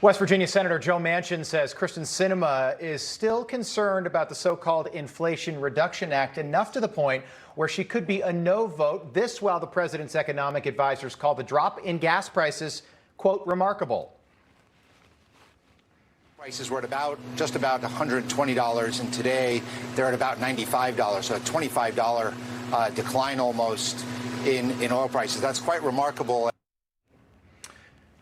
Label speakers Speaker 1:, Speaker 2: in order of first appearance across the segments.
Speaker 1: West Virginia Senator Joe Manchin says Kristen Sinema is still concerned about the so-called Inflation Reduction Act, enough to the point where she could be a no vote. This while the president's economic advisors call the drop in gas prices, quote, remarkable.
Speaker 2: Prices were at just about $120, and today they're at about $95, so a $25 decline almost in oil prices. That's quite remarkable.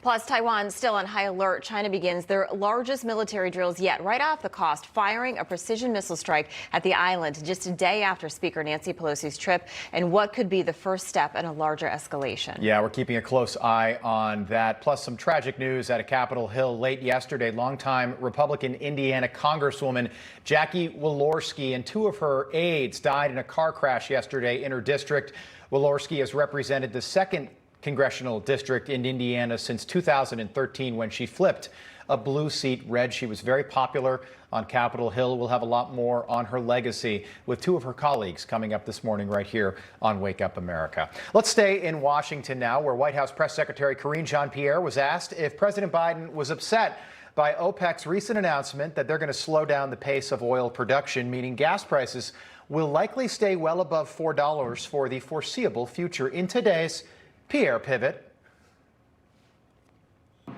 Speaker 3: Plus, Taiwan still on high alert. China begins their largest military drills yet, right off the coast, firing a precision missile strike at the island just a day after Speaker Nancy Pelosi's trip, and what could be the first step in a larger escalation. Yeah, we're keeping a close eye on that. Plus, some tragic news out of Capitol Hill late yesterday. Longtime Republican Indiana Congresswoman Jackie Walorski and two of her aides died in a car crash yesterday in her district. Walorski has represented the second congressional district in Indiana since 2013 when she flipped a blue seat red. She was very popular on Capitol Hill. We'll have a lot more on her legacy with two of her colleagues coming up this morning right here on Wake Up America. Let's stay in Washington now, where White House Press Secretary Karine Jean-Pierre was asked if President Biden was upset by OPEC's recent announcement that they're going to slow down the pace of oil production, meaning gas prices will likely stay well above $4 for the foreseeable future. In today's Pierre Pivot.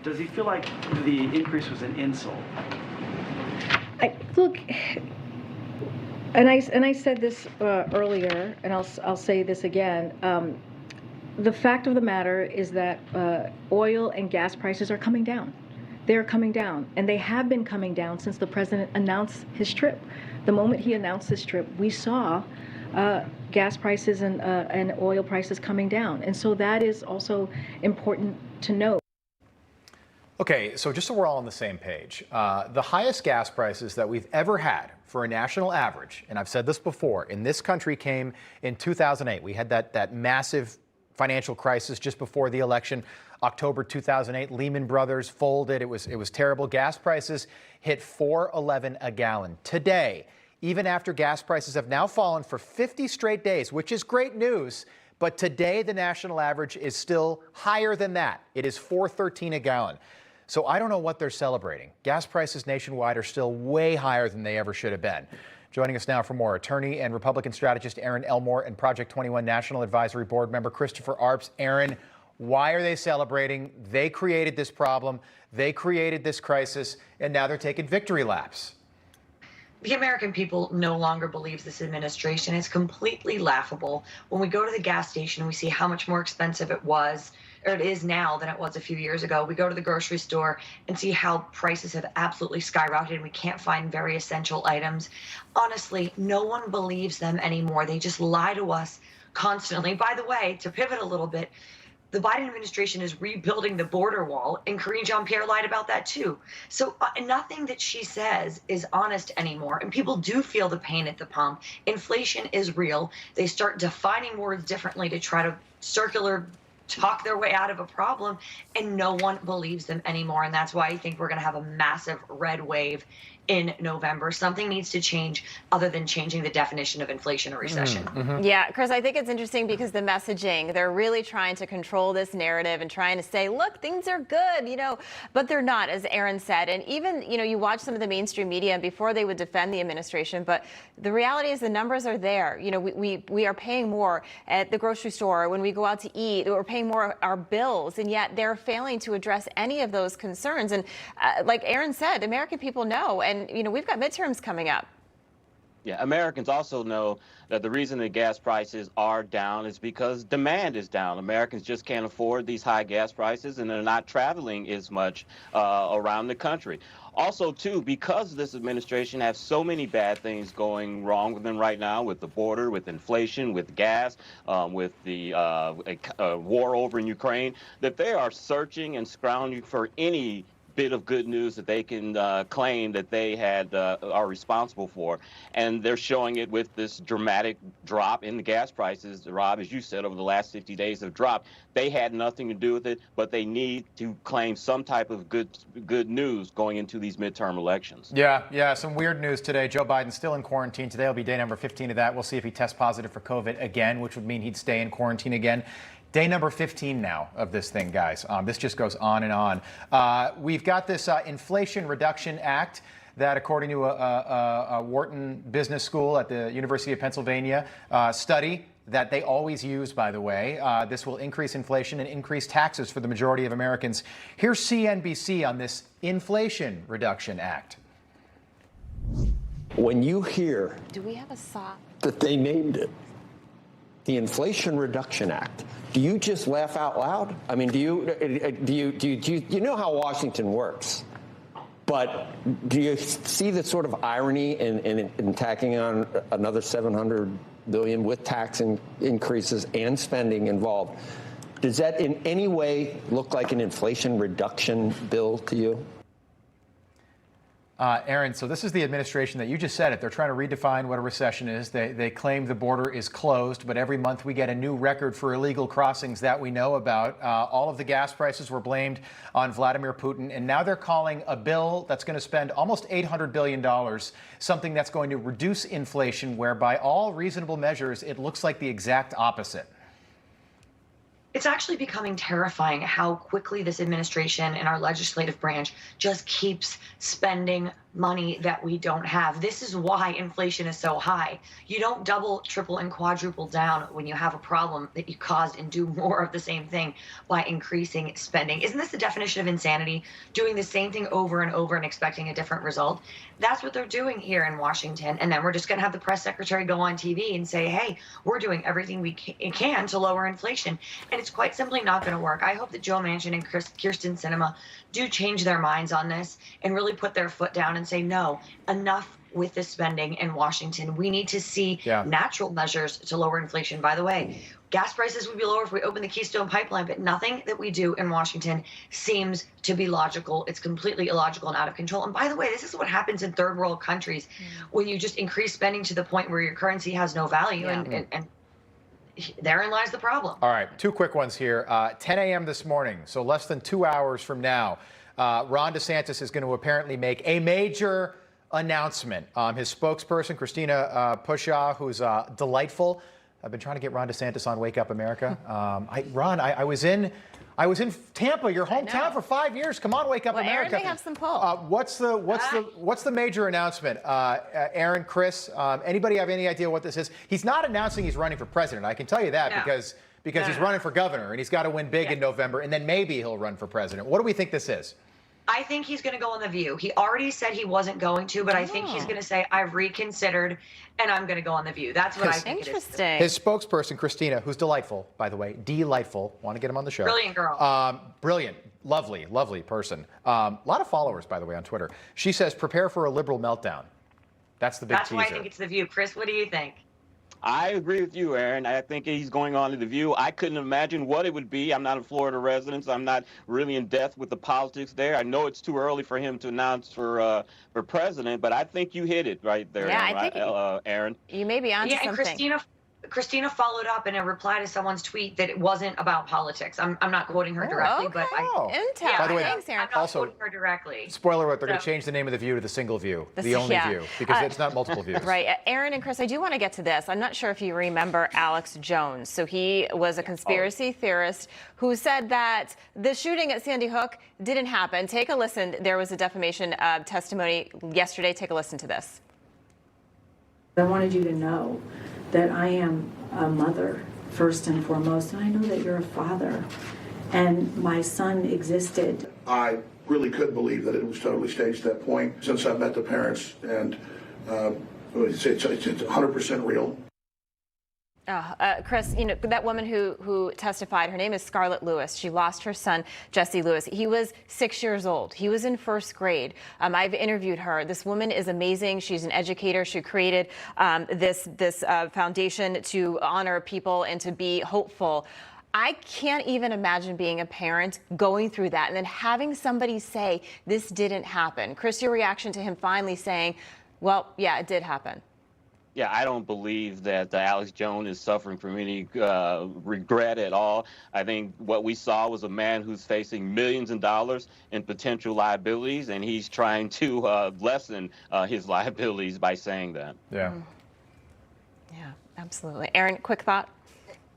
Speaker 4: Does he feel like the increase was an insult?
Speaker 5: Look, and I said this earlier, and I'll say this again. The fact of the matter is that oil and gas prices are coming down. They're coming down, and they have been coming down since the president announced his trip. The moment he announced his trip, we saw gas prices and oil prices coming down. And so that is also important to note.
Speaker 1: Okay, so just so we're all on the same page, the highest gas prices that we've ever had for a national average, and I've said this before, in this country came in 2008. We had that massive financial crisis just before the election. October 2008, Lehman Brothers folded. It was terrible. Gas prices hit $4.11 a gallon. Today, even after gas prices have now fallen for 50 straight days, which is great news, but today the national average is still higher than that. It is $4.13 a gallon. So I don't know what they're celebrating. Gas prices nationwide are still way higher than they ever should have been. Joining us now for more, attorney and Republican strategist Aaron Elmore and Project 21 National Advisory Board member Christopher Arps. Aaron, why are they celebrating? They created this problem, they created this crisis, and now they're taking victory laps.
Speaker 6: The American people no longer believes this administration. It's completely laughable. When we go to the gas station, we see how much more expensive it was, or it is now, than it was a few years ago. We go to the grocery store and see how prices have absolutely skyrocketed. We can't find very essential items. Honestly, no one believes them anymore. They just lie to us constantly. By the way, to pivot a little bit, the Biden administration is rebuilding the border wall, and Karine Jean-Pierre lied about that too. So nothing that she says is honest anymore, and people do feel the pain at the pump. Inflation is real. They start defining words differently to try to talk their way out of a problem, and no one believes them anymore. And that's why I think we're going to have a massive red wave in November. Something needs to change other than changing the definition of inflation or recession.
Speaker 3: Yeah, Chris, I think it's interesting because the messaging, they're really trying to control this narrative and trying to say, look, things are good, but they're not, as Aaron said. And even, you watch some of the mainstream media before they would defend the administration, but the reality is the numbers are there. We are paying more at the grocery store when we go out to eat. We're paying more our bills, and yet they're failing to address any of those concerns. And like Aaron said, American people know, and we've got midterms coming up.
Speaker 7: Yeah, Americans also know that the reason the gas prices are down is because demand is down. Americans just can't afford these high gas prices, and they're not traveling as much around the country. Also, too, because this administration has so many bad things going wrong with them right now, with the border, with inflation, with gas, with the war over in Ukraine, that they are searching and scrounging for any bit of good news that they can claim that they are responsible for. And they're showing it with this dramatic drop in the gas prices. Rob, as you said, over the last 50 days have dropped. They had nothing to do with it, but they need to claim some type of good news going into these midterm elections.
Speaker 1: Yeah, some weird news today. Joe Biden's still in quarantine. Today will be day number 15 of that. We'll see if he tests positive for COVID again, which would mean he'd stay in quarantine again. Day number 15 now of this thing, guys. This just goes on and on. We've got this Inflation Reduction Act that, according to a Wharton Business School at the University of Pennsylvania study that they always use, by the way, this will increase inflation and increase taxes for the majority of Americans. Here's CNBC on this Inflation Reduction Act.
Speaker 8: When you hear
Speaker 3: Do we have a sock?
Speaker 8: that they named it the Inflation Reduction Act, do you just laugh out loud? I mean, do you know how Washington works? But do you see the sort of irony in tacking on another $700 billion with tax increases and spending involved? Does that in any way look like an inflation reduction bill to you?
Speaker 1: Aaron, so this is the administration that you just said it. They're trying to redefine what a recession is. They claim the border is closed, but every month we get a new record for illegal crossings that we know about. All of the gas prices were blamed on Vladimir Putin, and now they're calling a bill that's going to spend almost $800 billion, something that's going to reduce inflation, where by all reasonable measures, it looks like the exact opposite.
Speaker 6: It's actually becoming terrifying how quickly this administration and our legislative branch just keeps spending money that we don't have. This is why inflation is so high. You don't double, triple, and quadruple down when you have a problem that you caused and do more of the same thing by increasing spending. Isn't this the definition of insanity? Doing the same thing over and over and expecting a different result? That's what they're doing here in Washington. And then we're just going to have the press secretary go on TV and say, hey, we're doing everything we can to lower inflation. And it's quite simply not going to work. I hope that Joe Manchin and Kyrsten Sinema do change their minds on this and really put their foot down and say, no, enough with the spending in Washington. We need to see natural measures to lower inflation. By the way, gas prices would be lower if we open the Keystone Pipeline, but nothing that we do in Washington seems to be logical. It's completely illogical and out of control. And by the way, this is what happens in third world countries when you just increase spending to the point where your currency has no value. And therein lies the problem.
Speaker 1: All right, two quick ones here. 10 a.m. this morning, so less than 2 hours from now, Ron DeSantis is going to apparently make a major announcement. His spokesperson, Christina Pushaw, who's delightful. I've been trying to get Ron DeSantis on Wake Up America. Ron, I was in Tampa, your hometown, for 5 years. Come on, Wake Up America.
Speaker 3: Aaron may have some pull.
Speaker 1: What's the major announcement? Aaron, Chris, anybody have any idea what this is? He's not announcing he's running for president. I can tell you that because he's running for governor, and he's got to win big in November, and then maybe he'll run for president. What do we think this is?
Speaker 6: I think he's going to go on The View. He already said he wasn't going to, but I think he's going to say, I've reconsidered, and I'm going to go on The View. That's what I think
Speaker 3: Interesting.
Speaker 6: it is.
Speaker 1: His spokesperson, Christina, who's delightful, by the way, delightful. Want to get him on the show.
Speaker 6: Brilliant girl.
Speaker 1: Brilliant. Lovely, lovely person. A lot of followers, by the way, on Twitter. She says, prepare for a liberal meltdown. That's the big teaser.
Speaker 6: That's why I think it's The View. Chris, what do you think?
Speaker 7: I agree with you, Aaron. I think he's going on to The View. I couldn't imagine what it would be. I'm not a Florida resident, so I'm not really in depth with the politics there. I know it's too early for him to announce for president, but I think you hit it right there, Aaron.
Speaker 3: You may be onto something.
Speaker 6: And Christina followed up in a reply to someone's tweet that it wasn't about politics. I'm not quoting her directly, but
Speaker 3: Intel.
Speaker 1: By the way,
Speaker 3: thanks, Aaron.
Speaker 6: I'm not quoting her directly.
Speaker 1: Spoiler alert, they're going to change the name of The View to The Single View, the only view, because it's not multiple views.
Speaker 3: Right. Aaron and Chris, I do want to get to this. I'm not sure if you remember Alex Jones. So he was a conspiracy theorist who said that the shooting at Sandy Hook didn't happen. Take a listen. There was a defamation testimony yesterday. Take a listen to this.
Speaker 9: I wanted you to know that I am a mother first and foremost, and I know that you're a father, and my son existed.
Speaker 10: I really couldn't believe that it was totally staged at that point. Since I met the parents, and it's 100% real.
Speaker 3: Chris, you know, that woman who testified, her name is Scarlett Lewis. She lost her son, Jesse Lewis. He was 6 years old. He was in first grade. I've interviewed her. This woman is amazing. She's an educator. She created this foundation to honor people and to be hopeful. I can't even imagine being a parent going through that and then having somebody say this didn't happen. Chris, your reaction to him finally saying, well, yeah, it did happen.
Speaker 7: Yeah, I don't believe that Alex Jones is suffering from any regret at all. I think what we saw was a man who's facing millions of dollars in potential liabilities, and he's trying to lessen his liabilities by saying that.
Speaker 1: Yeah.
Speaker 3: Yeah, absolutely. Aaron, quick thought?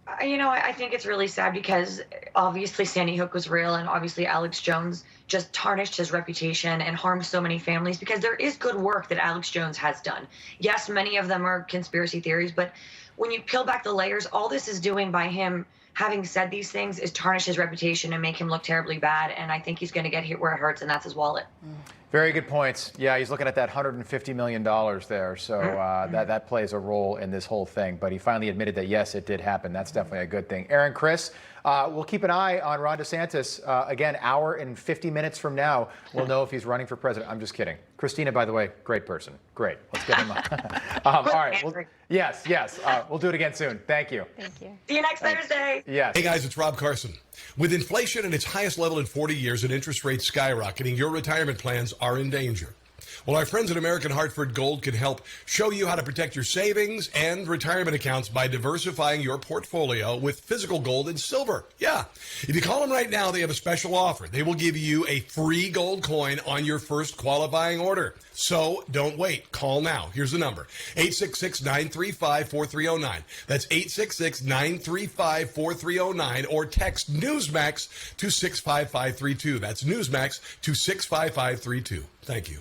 Speaker 6: I think it's really sad because obviously Sandy Hook was real, and obviously Alex Jones just tarnished his reputation and harmed so many families, because there is good work that Alex Jones has done. Yes, many of them are conspiracy theories, but when you peel back the layers, all this is doing by him having said these things is tarnish his reputation and make him look terribly bad. And I think he's going to get hit where it hurts, and that's his wallet.
Speaker 1: Very good points. Yeah, he's looking at that $150 million there. So that plays a role in this whole thing. But he finally admitted that, yes, it did happen. That's definitely a good thing. Aaron, Chris, we'll keep an eye on Ron DeSantis. Again, hour and 50 minutes from now, we'll know if he's running for president. I'm just kidding. Christina, by the way, great person. Great. Let's get him on. All right. Yes. We'll do it again soon. Thank you.
Speaker 3: Thank you.
Speaker 6: See you next Thursday.
Speaker 1: Yes.
Speaker 11: Hey, guys, it's Rob Carson. With inflation at its highest level in 40 years and interest rates skyrocketing, your retirement plans are in danger. Well, our friends at American Hartford Gold can help show you how to protect your savings and retirement accounts by diversifying your portfolio with physical gold and silver. Yeah. If you call them right now, they have a special offer. They will give you a free gold coin on your first qualifying order. So don't wait. Call now. Here's the number. 866-935-4309. That's 866-935-4309, or text Newsmax to 65532. That's Newsmax to 65532. Thank you.